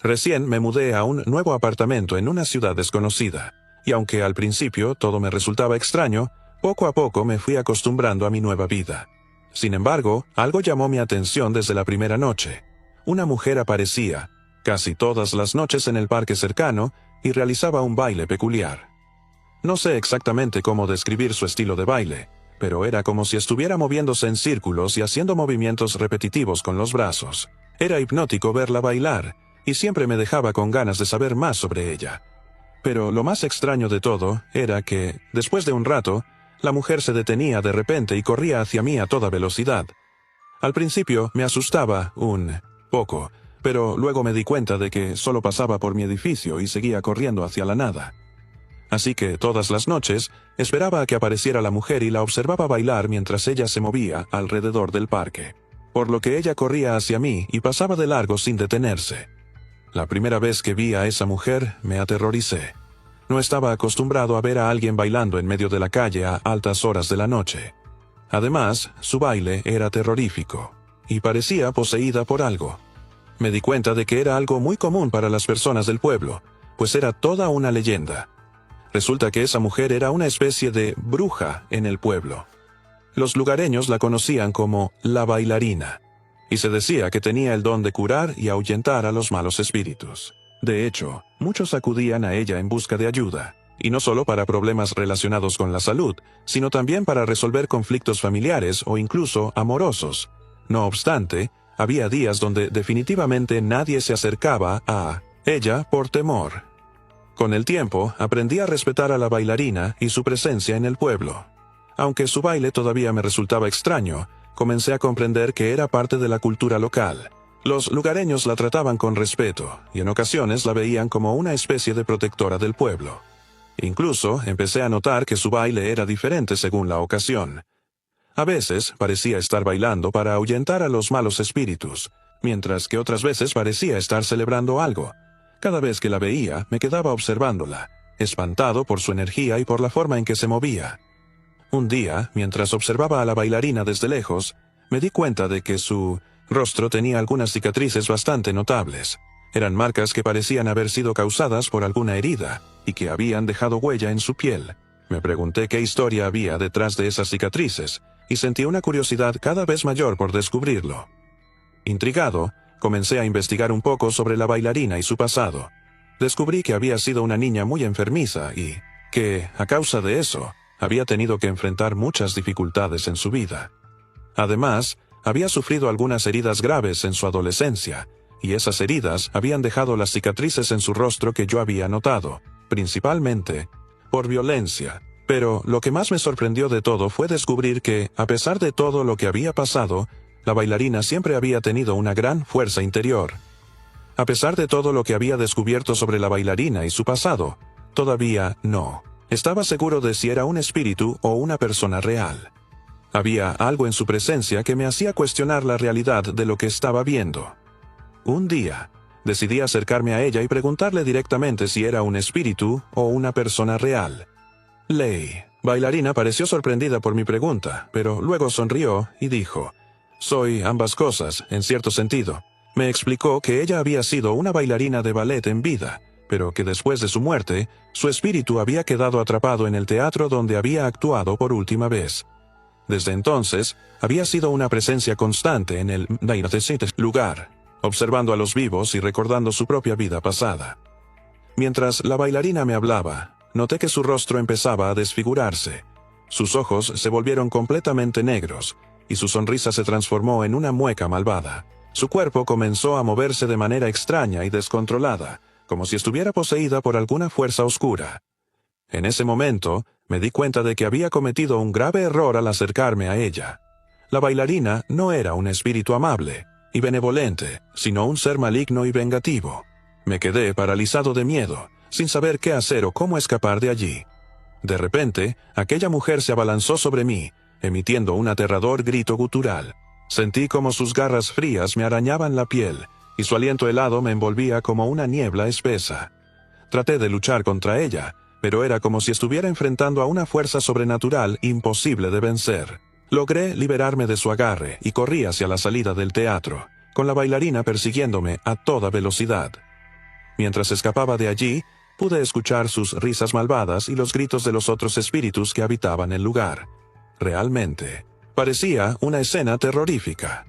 Recién me mudé a un nuevo apartamento en una ciudad desconocida, y aunque al principio todo me resultaba extraño, poco a poco me fui acostumbrando a mi nueva vida. Sin embargo, algo llamó mi atención desde la primera noche. Una mujer aparecía, casi todas las noches en el parque cercano, y realizaba un baile peculiar. No sé exactamente cómo describir su estilo de baile, pero era como si estuviera moviéndose en círculos y haciendo movimientos repetitivos con los brazos. Era hipnótico verla bailar, y siempre me dejaba con ganas de saber más sobre ella. Pero lo más extraño de todo era que, después de un rato, la mujer se detenía de repente y corría hacia mí a toda velocidad. Al principio me asustaba un poco, pero luego me di cuenta de que solo pasaba por mi edificio y seguía corriendo hacia la nada. Así que todas las noches esperaba a que apareciera la mujer y la observaba bailar mientras ella se movía alrededor del parque, por lo que ella corría hacia mí y pasaba de largo sin detenerse. La primera vez que vi a esa mujer me aterroricé. No estaba acostumbrado a ver a alguien bailando en medio de la calle a altas horas de la noche. Además, su baile era terrorífico, y parecía poseída por algo. Me di cuenta de que era algo muy común para las personas del pueblo, pues era toda una leyenda. Resulta que esa mujer era una especie de bruja en el pueblo. Los lugareños la conocían como la bailarina, y se decía que tenía el don de curar y ahuyentar a los malos espíritus. De hecho, muchos acudían a ella en busca de ayuda, y no solo para problemas relacionados con la salud, sino también para resolver conflictos familiares o incluso amorosos. No obstante, había días donde definitivamente nadie se acercaba a ella por temor. Con el tiempo, aprendí a respetar a la bailarina y su presencia en el pueblo. Aunque su baile todavía me resultaba extraño, comencé a comprender que era parte de la cultura local. Los lugareños la trataban con respeto, y en ocasiones la veían como una especie de protectora del pueblo. Incluso empecé a notar que su baile era diferente según la ocasión. A veces parecía estar bailando para ahuyentar a los malos espíritus, mientras que otras veces parecía estar celebrando algo. Cada vez que la veía, me quedaba observándola, espantado por su energía y por la forma en que se movía. Un día, mientras observaba a la bailarina desde lejos, me di cuenta de que su rostro tenía algunas cicatrices bastante notables. Eran marcas que parecían haber sido causadas por alguna herida y que habían dejado huella en su piel. Me pregunté qué historia había detrás de esas cicatrices y sentí una curiosidad cada vez mayor por descubrirlo. Intrigado, comencé a investigar un poco sobre la bailarina y su pasado. Descubrí que había sido una niña muy enfermiza y que, a causa de eso, había tenido que enfrentar muchas dificultades en su vida. Además, había sufrido algunas heridas graves en su adolescencia, y esas heridas habían dejado las cicatrices en su rostro que yo había notado, principalmente por violencia. Pero lo que más me sorprendió de todo fue descubrir que, a pesar de todo lo que había pasado, la bailarina siempre había tenido una gran fuerza interior. A pesar de todo lo que había descubierto sobre la bailarina y su pasado, todavía no estaba seguro de si era un espíritu o una persona real. Había algo en su presencia que me hacía cuestionar la realidad de lo que estaba viendo. Un día, decidí acercarme a ella y preguntarle directamente si era un espíritu o una persona real. Lei, bailarina, pareció sorprendida por mi pregunta, pero luego sonrió y dijo: «Soy ambas cosas, en cierto sentido». Me explicó que ella había sido una bailarina de ballet en vida, pero que después de su muerte, su espíritu había quedado atrapado en el teatro donde había actuado por última vez. Desde entonces, había sido una presencia constante en el lugar, observando a los vivos y recordando su propia vida pasada. Mientras la bailarina me hablaba, noté que su rostro empezaba a desfigurarse. Sus ojos se volvieron completamente negros, y su sonrisa se transformó en una mueca malvada. Su cuerpo comenzó a moverse de manera extraña y descontrolada, como si estuviera poseída por alguna fuerza oscura. En ese momento, me di cuenta de que había cometido un grave error al acercarme a ella. La bailarina no era un espíritu amable y benevolente, sino un ser maligno y vengativo. Me quedé paralizado de miedo, sin saber qué hacer o cómo escapar de allí. De repente, aquella mujer se abalanzó sobre mí, emitiendo un aterrador grito gutural. Sentí como sus garras frías me arañaban la piel, y su aliento helado me envolvía como una niebla espesa. Traté de luchar contra ella, pero era como si estuviera enfrentando a una fuerza sobrenatural imposible de vencer. Logré liberarme de su agarre y corrí hacia la salida del teatro, con la bailarina persiguiéndome a toda velocidad. Mientras escapaba de allí, pude escuchar sus risas malvadas y los gritos de los otros espíritus que habitaban el lugar. Realmente, parecía una escena terrorífica.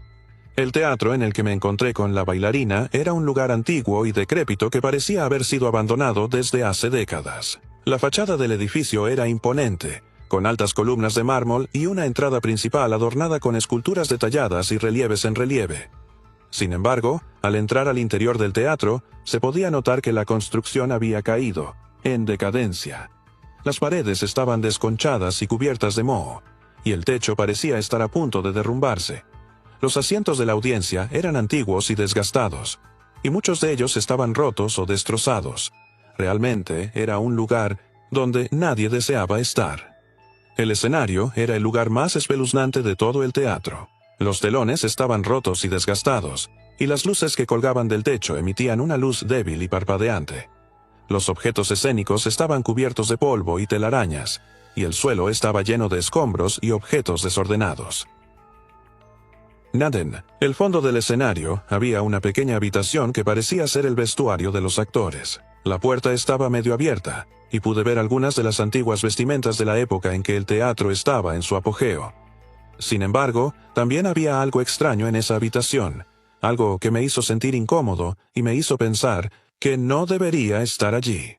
El teatro en el que me encontré con la bailarina era un lugar antiguo y decrépito que parecía haber sido abandonado desde hace décadas. La fachada del edificio era imponente, con altas columnas de mármol y una entrada principal adornada con esculturas detalladas y relieves en relieve. Sin embargo, al entrar al interior del teatro, se podía notar que la construcción había caído, en decadencia. Las paredes estaban desconchadas y cubiertas de moho, y el techo parecía estar a punto de derrumbarse. Los asientos de la audiencia eran antiguos y desgastados, y muchos de ellos estaban rotos o destrozados. Realmente era un lugar donde nadie deseaba estar. El escenario era el lugar más espeluznante de todo el teatro. Los telones estaban rotos y desgastados, y las luces que colgaban del techo emitían una luz débil y parpadeante. Los objetos escénicos estaban cubiertos de polvo y telarañas, y el suelo estaba lleno de escombros y objetos desordenados. En el fondo del escenario había una pequeña habitación que parecía ser el vestuario de los actores. La puerta estaba medio abierta, y pude ver algunas de las antiguas vestimentas de la época en que el teatro estaba en su apogeo. Sin embargo, también había algo extraño en esa habitación, algo que me hizo sentir incómodo y me hizo pensar que no debería estar allí.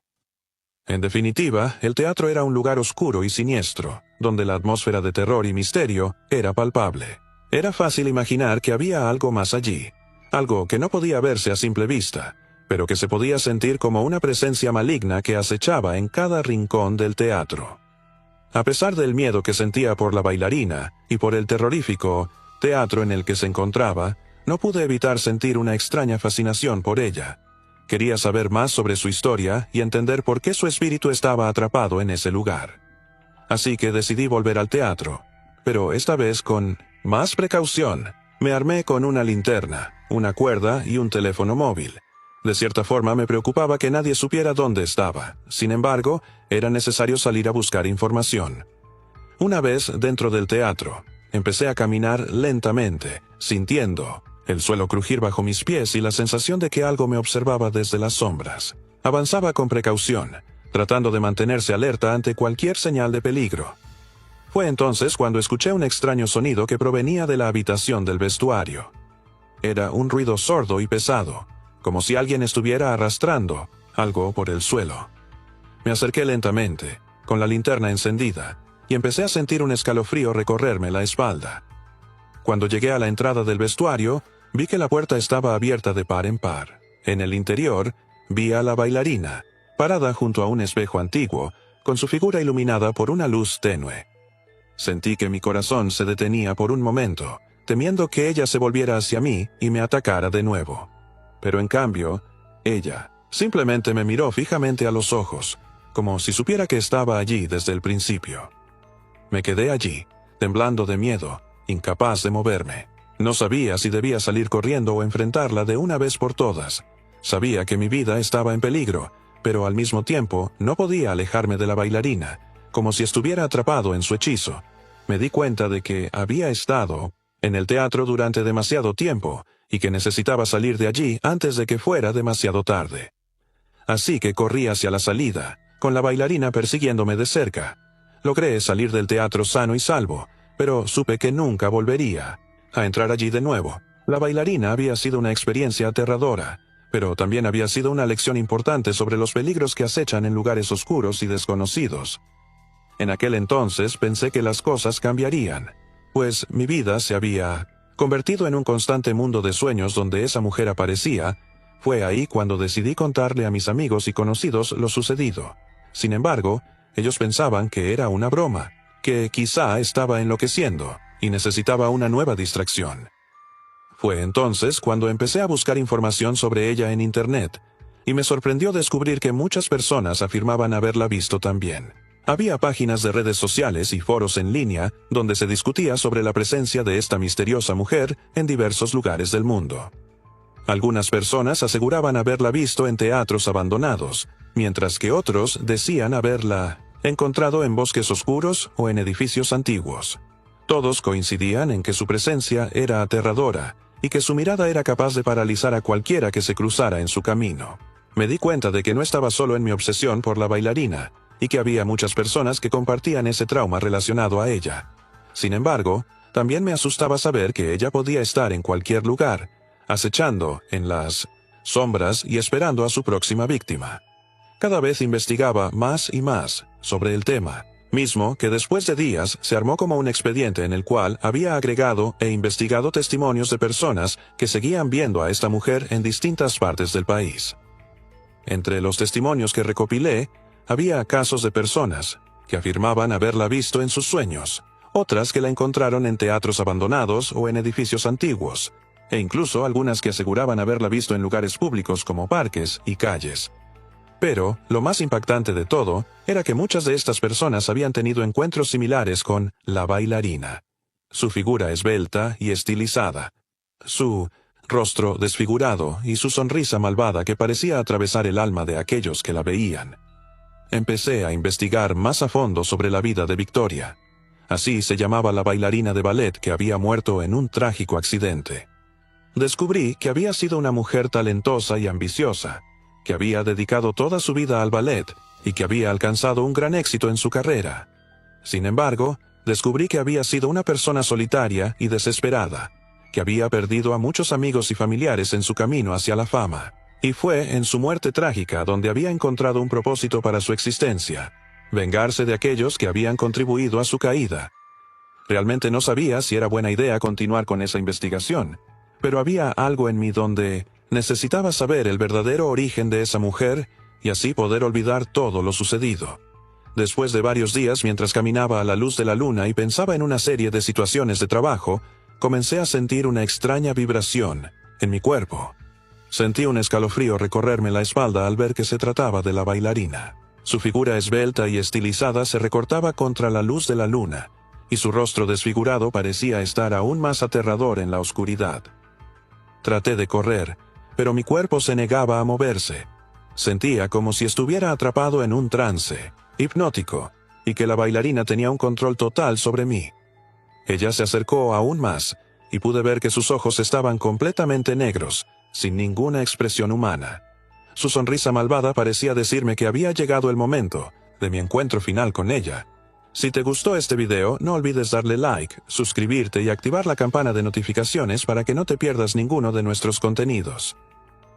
En definitiva, el teatro era un lugar oscuro y siniestro, donde la atmósfera de terror y misterio era palpable. Era fácil imaginar que había algo más allí, algo que no podía verse a simple vista, pero que se podía sentir como una presencia maligna que acechaba en cada rincón del teatro. A pesar del miedo que sentía por la bailarina y por el terrorífico teatro en el que se encontraba, no pude evitar sentir una extraña fascinación por ella. Quería saber más sobre su historia y entender por qué su espíritu estaba atrapado en ese lugar. Así que decidí volver al teatro, pero esta vez con más precaución. Me armé con una linterna, una cuerda y un teléfono móvil. De cierta forma me preocupaba que nadie supiera dónde estaba. Sin embargo, era necesario salir a buscar información. Una vez dentro del teatro, empecé a caminar lentamente, sintiendo el suelo crujir bajo mis pies y la sensación de que algo me observaba desde las sombras. Avanzaba con precaución, tratando de mantenerse alerta ante cualquier señal de peligro. Fue entonces cuando escuché un extraño sonido que provenía de la habitación del vestuario. Era un ruido sordo y pesado, como si alguien estuviera arrastrando algo por el suelo. Me acerqué lentamente, con la linterna encendida, y empecé a sentir un escalofrío recorrerme la espalda. Cuando llegué a la entrada del vestuario, vi que la puerta estaba abierta de par en par. En el interior, vi a la bailarina, parada junto a un espejo antiguo, con su figura iluminada por una luz tenue. Sentí que mi corazón se detenía por un momento, temiendo que ella se volviera hacia mí y me atacara de nuevo. Pero en cambio, ella simplemente me miró fijamente a los ojos, como si supiera que estaba allí desde el principio. Me quedé allí, temblando de miedo, incapaz de moverme. No sabía si debía salir corriendo o enfrentarla de una vez por todas. Sabía que mi vida estaba en peligro, pero al mismo tiempo no podía alejarme de la bailarina, como si estuviera atrapado en su hechizo. Me di cuenta de que había estado en el teatro durante demasiado tiempo y que necesitaba salir de allí antes de que fuera demasiado tarde. Así que corrí hacia la salida, con la bailarina persiguiéndome de cerca. Logré salir del teatro sano y salvo, pero supe que nunca volvería a entrar allí de nuevo. La bailarina había sido una experiencia aterradora, pero también había sido una lección importante sobre los peligros que acechan en lugares oscuros y desconocidos. En aquel entonces pensé que las cosas cambiarían, pues mi vida se había convertido en un constante mundo de sueños donde esa mujer aparecía. Fue ahí cuando decidí contarle a mis amigos y conocidos lo sucedido. Sin embargo, ellos pensaban que era una broma, que quizá estaba enloqueciendo y necesitaba una nueva distracción. Fue entonces cuando empecé a buscar información sobre ella en Internet, y me sorprendió descubrir que muchas personas afirmaban haberla visto también. Había páginas de redes sociales y foros en línea donde se discutía sobre la presencia de esta misteriosa mujer en diversos lugares del mundo. Algunas personas aseguraban haberla visto en teatros abandonados, mientras que otros decían haberla encontrado en bosques oscuros o en edificios antiguos. Todos coincidían en que su presencia era aterradora y que su mirada era capaz de paralizar a cualquiera que se cruzara en su camino. Me di cuenta de que no estaba solo en mi obsesión por la bailarina, y que había muchas personas que compartían ese trauma relacionado a ella. Sin embargo, también me asustaba saber que ella podía estar en cualquier lugar, acechando en las sombras y esperando a su próxima víctima. Cada vez investigaba más y más sobre el tema, mismo que después de días se armó como un expediente en el cual había agregado e investigado testimonios de personas que seguían viendo a esta mujer en distintas partes del país. Entre los testimonios que recopilé, había casos de personas que afirmaban haberla visto en sus sueños, otras que la encontraron en teatros abandonados o en edificios antiguos, e incluso algunas que aseguraban haberla visto en lugares públicos como parques y calles. Pero, lo más impactante de todo, era que muchas de estas personas habían tenido encuentros similares con la bailarina. Su figura esbelta y estilizada, su rostro desfigurado y su sonrisa malvada que parecía atravesar el alma de aquellos que la veían. Empecé a investigar más a fondo sobre la vida de Victoria. Así se llamaba la bailarina de ballet que había muerto en un trágico accidente. Descubrí que había sido una mujer talentosa y ambiciosa, que había dedicado toda su vida al ballet y que había alcanzado un gran éxito en su carrera. Sin embargo, descubrí que había sido una persona solitaria y desesperada, que había perdido a muchos amigos y familiares en su camino hacia la fama, y fue en su muerte trágica donde había encontrado un propósito para su existencia: vengarse de aquellos que habían contribuido a su caída. Realmente no sabía si era buena idea continuar con esa investigación, pero había algo en mí donde necesitaba saber el verdadero origen de esa mujer y así poder olvidar todo lo sucedido. Después de varios días mientras caminaba a la luz de la luna y pensaba en una serie de situaciones de trabajo, comencé a sentir una extraña vibración en mi cuerpo. Sentí un escalofrío recorrerme la espalda al ver que se trataba de la bailarina. Su figura esbelta y estilizada se recortaba contra la luz de la luna, y su rostro desfigurado parecía estar aún más aterrador en la oscuridad. Traté de correr, pero mi cuerpo se negaba a moverse. Sentía como si estuviera atrapado en un trance hipnótico, y que la bailarina tenía un control total sobre mí. Ella se acercó aún más, y pude ver que sus ojos estaban completamente negros, sin ninguna expresión humana. Su sonrisa malvada parecía decirme que había llegado el momento de mi encuentro final con ella. Si te gustó este video, no olvides darle like, suscribirte y activar la campana de notificaciones para que no te pierdas ninguno de nuestros contenidos.